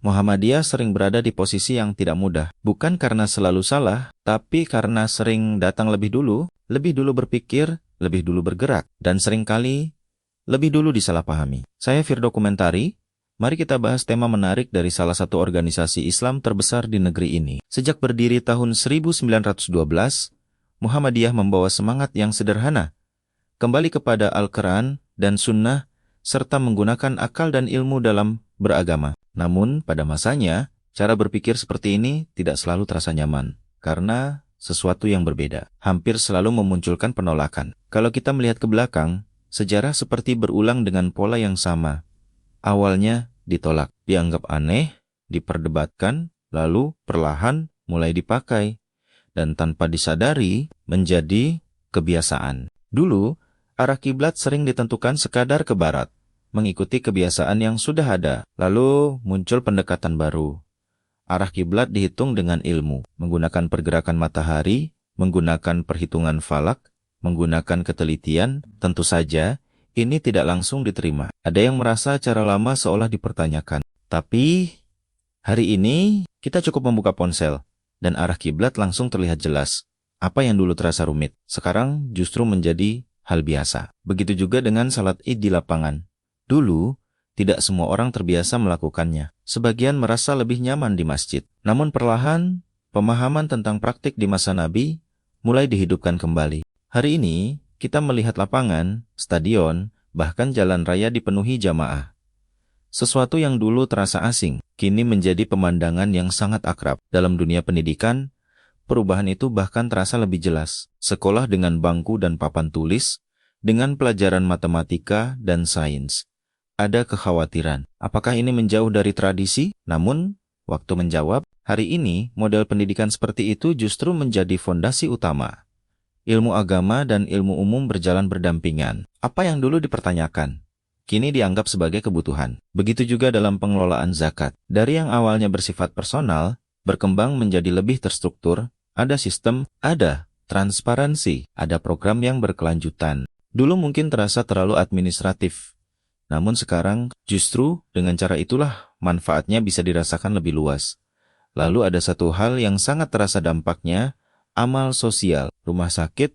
Muhammadiyah sering berada di posisi yang tidak mudah, bukan karena selalu salah, tapi karena sering datang lebih dulu berpikir, lebih dulu bergerak, dan seringkali lebih dulu disalahpahami. Saya Firdo Komentari, mari kita bahas tema menarik dari salah satu organisasi Islam terbesar di negeri ini. Sejak berdiri tahun 1912, Muhammadiyah membawa semangat yang sederhana, kembali kepada Al-Quran dan Sunnah, serta menggunakan akal dan ilmu dalam beragama. Namun, pada masanya, cara berpikir seperti ini tidak selalu terasa nyaman, karena sesuatu yang berbeda hampir selalu memunculkan penolakan. Kalau kita melihat ke belakang, sejarah seperti berulang dengan pola yang sama. Awalnya ditolak, dianggap aneh, diperdebatkan, lalu perlahan mulai dipakai, dan tanpa disadari menjadi kebiasaan. Dulu, arah kiblat sering ditentukan sekadar ke barat, mengikuti kebiasaan yang sudah ada. Lalu muncul pendekatan baru. Arah kiblat dihitung dengan ilmu, menggunakan pergerakan matahari, menggunakan perhitungan falak, menggunakan ketelitian. Tentu saja, ini tidak langsung diterima. Ada yang merasa cara lama seolah dipertanyakan. Tapi, hari ini kita cukup membuka ponsel, dan arah kiblat langsung terlihat jelas. Apa yang dulu terasa rumit, sekarang justru menjadi hal biasa. Begitu juga dengan salat Id di lapangan. Dulu, tidak semua orang terbiasa melakukannya. Sebagian merasa lebih nyaman di masjid. Namun perlahan, pemahaman tentang praktik di masa Nabi mulai dihidupkan kembali. Hari ini, kita melihat lapangan, stadion, bahkan jalan raya dipenuhi jamaah. Sesuatu yang dulu terasa asing, kini menjadi pemandangan yang sangat akrab. Dalam dunia pendidikan, perubahan itu bahkan terasa lebih jelas. Sekolah dengan bangku dan papan tulis, dengan pelajaran matematika dan sains. Ada kekhawatiran, apakah ini menjauh dari tradisi? Namun, waktu menjawab, hari ini model pendidikan seperti itu justru menjadi fondasi utama. Ilmu agama dan ilmu umum berjalan berdampingan. Apa yang dulu dipertanyakan, kini dianggap sebagai kebutuhan. Begitu juga dalam pengelolaan zakat. Dari yang awalnya bersifat personal, berkembang menjadi lebih terstruktur, ada sistem, ada transparansi, ada program yang berkelanjutan. Dulu mungkin terasa terlalu administratif. Namun sekarang, justru dengan cara itulah manfaatnya bisa dirasakan lebih luas. Lalu ada satu hal yang sangat terasa dampaknya, amal sosial, rumah sakit,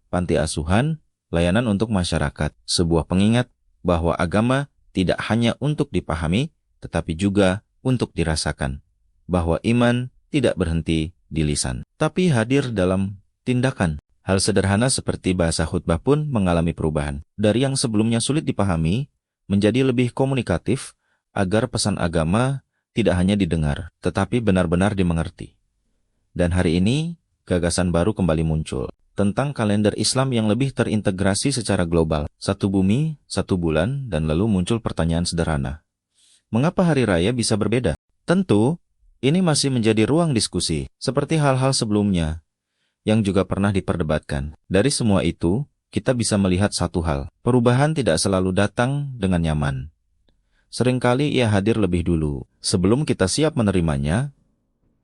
panti asuhan, layanan untuk masyarakat. Sebuah pengingat bahwa agama tidak hanya untuk dipahami, tetapi juga untuk dirasakan. Bahwa iman tidak berhenti di lisan, tapi hadir dalam tindakan. Hal sederhana seperti bahasa khutbah pun mengalami perubahan. Dari yang sebelumnya sulit dipahami, menjadi lebih komunikatif, agar pesan agama tidak hanya didengar, tetapi benar-benar dimengerti. Dan hari ini, gagasan baru kembali muncul, tentang kalender Islam yang lebih terintegrasi secara global. Satu bumi, satu bulan, dan lalu muncul pertanyaan sederhana. Mengapa hari raya bisa berbeda? Tentu, ini masih menjadi ruang diskusi, seperti hal-hal sebelumnya, yang juga pernah diperdebatkan. Dari semua itu, kita bisa melihat satu hal. Perubahan tidak selalu datang dengan nyaman. Seringkali ia hadir lebih dulu. Sebelum kita siap menerimanya,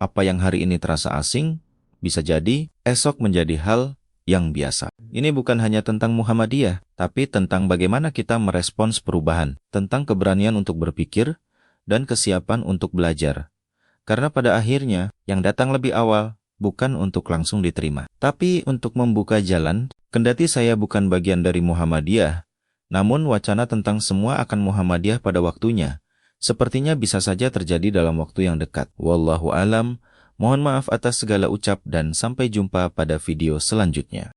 apa yang hari ini terasa asing, bisa jadi esok menjadi hal yang biasa. Ini bukan hanya tentang Muhammadiyah, tapi tentang bagaimana kita merespons perubahan, tentang keberanian untuk berpikir, dan kesiapan untuk belajar. Karena pada akhirnya, yang datang lebih awal, bukan untuk langsung diterima, tapi untuk membuka jalan. Kendati saya bukan bagian dari Muhammadiyah, namun wacana tentang semua akan Muhammadiyah pada waktunya, sepertinya bisa saja terjadi dalam waktu yang dekat. Wallahu alam, mohon maaf atas segala ucap dan sampai jumpa pada video selanjutnya.